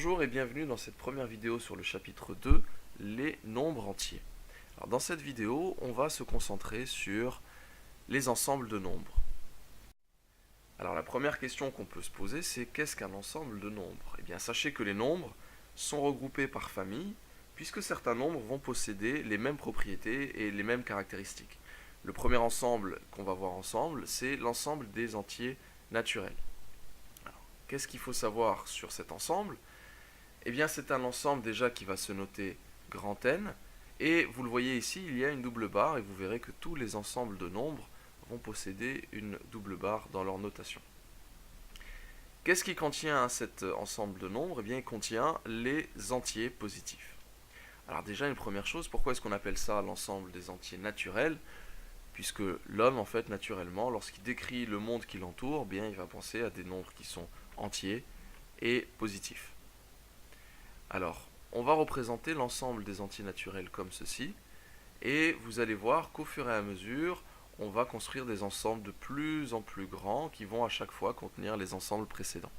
Bonjour et bienvenue dans cette première vidéo sur le chapitre 2, les nombres entiers. Alors, dans cette vidéo, on va se concentrer sur les ensembles de nombres. Alors la première question qu'on peut se poser, c'est qu'est-ce qu'un ensemble de nombres? Eh bien, sachez que les nombres sont regroupés par famille, puisque certains nombres vont posséder les mêmes propriétés et les mêmes caractéristiques. Le premier ensemble qu'on va voir ensemble, c'est l'ensemble des entiers naturels. Qu'est-ce qu'il faut savoir sur cet ensemble? Eh bien, c'est un ensemble déjà qui va se noter grand N, et vous le voyez ici, il y a une double barre, et vous verrez que tous les ensembles de nombres vont posséder une double barre dans leur notation. Qu'est-ce qui contient cet ensemble de nombres? Eh bien, il contient les entiers positifs. Alors déjà, une première chose, pourquoi est-ce qu'on appelle ça l'ensemble des entiers naturels? Puisque l'homme, en fait, naturellement, lorsqu'il décrit le monde qui l'entoure, bien, il va penser à des nombres qui sont entiers et positifs. Alors, on va représenter l'ensemble des entiers naturels comme ceci, et vous allez voir qu'au fur et à mesure, on va construire des ensembles de plus en plus grands qui vont à chaque fois contenir les ensembles précédents.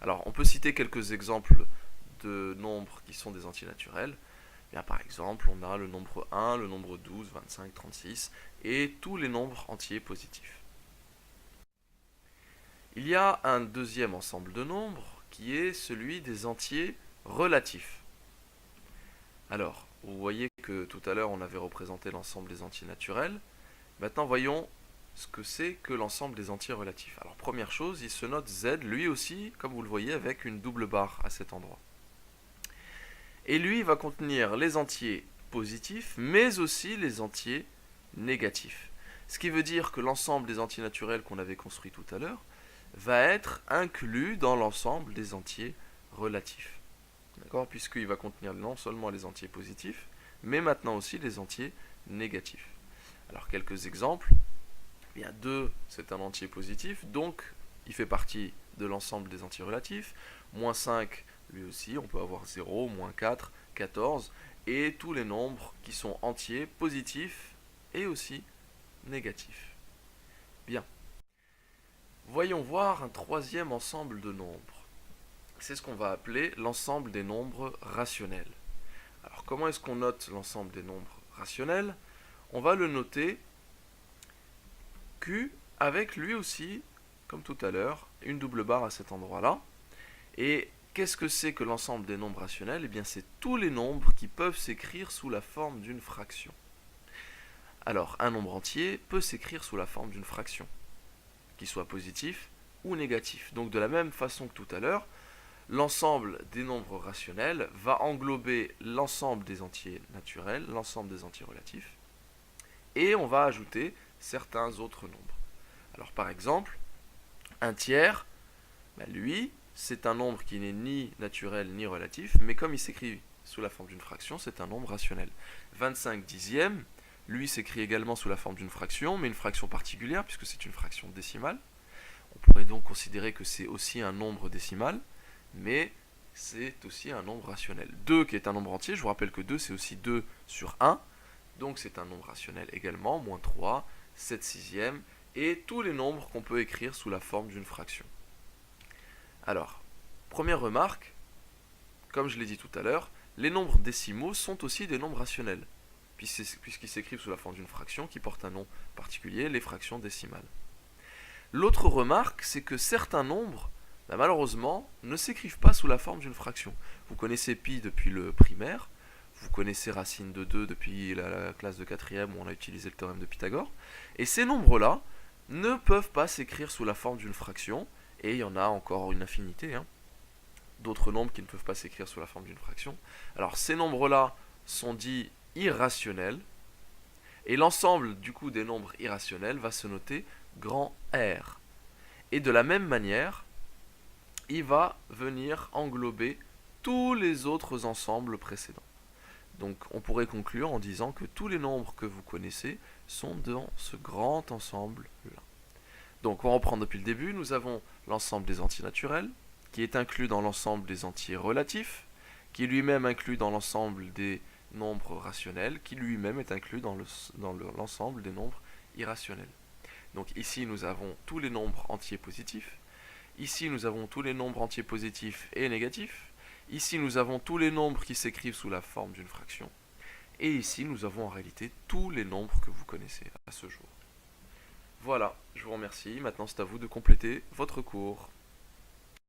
Alors, on peut citer quelques exemples de nombres qui sont des entiers naturels. Bien, par exemple, on a le nombre 1, le nombre 12, 25, 36, et tous les nombres entiers positifs. Il y a un deuxième ensemble de nombres qui est celui des entiers relatifs. Alors, vous voyez que tout à l'heure on avait représenté l'ensemble des entiers naturels. Maintenant voyons ce que c'est que l'ensemble des entiers relatifs. Alors première chose, il se note Z, lui aussi, comme vous le voyez, avec une double barre à cet endroit. Et lui va contenir les entiers positifs, mais aussi les entiers négatifs. Ce qui veut dire que l'ensemble des entiers naturels qu'on avait construit tout à l'heure va être inclus dans l'ensemble des entiers relatifs. D'accord? Puisqu'il va contenir non seulement les entiers positifs, mais maintenant aussi les entiers négatifs. Alors quelques exemples. Eh bien, 2, c'est un entier positif, donc il fait partie de l'ensemble des entiers relatifs. Moins 5, lui aussi, on peut avoir 0, moins 4, 14, et tous les nombres qui sont entiers, positifs et aussi négatifs. Bien. Voyons voir un troisième ensemble de nombres. C'est ce qu'on va appeler l'ensemble des nombres rationnels. Alors comment est-ce qu'on note l'ensemble des nombres rationnels? On va le noter Q avec lui aussi, comme tout à l'heure, une double barre à cet endroit-là. Et qu'est-ce que c'est que l'ensemble des nombres rationnels? Eh bien, c'est tous les nombres qui peuvent s'écrire sous la forme d'une fraction. Alors, un nombre entier peut s'écrire sous la forme d'une fraction, qu'il soit positif ou négatif. Donc, de la même façon que tout à l'heure, l'ensemble des nombres rationnels va englober l'ensemble des entiers naturels, l'ensemble des entiers relatifs, et on va ajouter certains autres nombres. Alors par exemple, un tiers, lui, c'est un nombre qui n'est ni naturel ni relatif, mais comme il s'écrit sous la forme d'une fraction, c'est un nombre rationnel. 25 dixièmes, lui s'écrit également sous la forme d'une fraction, mais une fraction particulière, puisque c'est une fraction décimale. On pourrait donc considérer que c'est aussi un nombre décimal, mais c'est aussi un nombre rationnel. 2 qui est un nombre entier, je vous rappelle que 2 c'est aussi 2 sur 1, donc c'est un nombre rationnel également, moins 3, 7 sixièmes, et tous les nombres qu'on peut écrire sous la forme d'une fraction. Alors, première remarque, comme je l'ai dit tout à l'heure, les nombres décimaux sont aussi des nombres rationnels, puisqu'ils s'écrivent sous la forme d'une fraction qui porte un nom particulier, les fractions décimales. L'autre remarque, c'est que certains nombres, malheureusement, ne s'écrivent pas sous la forme d'une fraction. Vous connaissez pi depuis le primaire, vous connaissez racine de 2 depuis la classe de 4e où on a utilisé le théorème de Pythagore, et ces nombres-là ne peuvent pas s'écrire sous la forme d'une fraction, et il y en a encore une infinité, d'autres nombres qui ne peuvent pas s'écrire sous la forme d'une fraction. Alors ces nombres-là sont dits irrationnels, et l'ensemble du coup des nombres irrationnels va se noter grand R. Et de la même manière, il va venir englober tous les autres ensembles précédents. Donc on pourrait conclure en disant que tous les nombres que vous connaissez sont dans ce grand ensemble-là. Donc on reprend depuis le début, nous avons l'ensemble des entiers naturels, qui est inclus dans l'ensemble des entiers relatifs, qui est lui-même inclus dans l'ensemble des nombres rationnels, qui lui-même est inclus dans l'ensemble des nombres irrationnels. Donc ici nous avons tous les nombres entiers positifs, ici nous avons tous les nombres entiers positifs et négatifs, Ici, nous avons tous les nombres qui s'écrivent sous la forme d'une fraction. Et ici, nous avons en réalité tous les nombres que vous connaissez à ce jour. Voilà, je vous remercie. Maintenant, c'est à vous de compléter votre cours.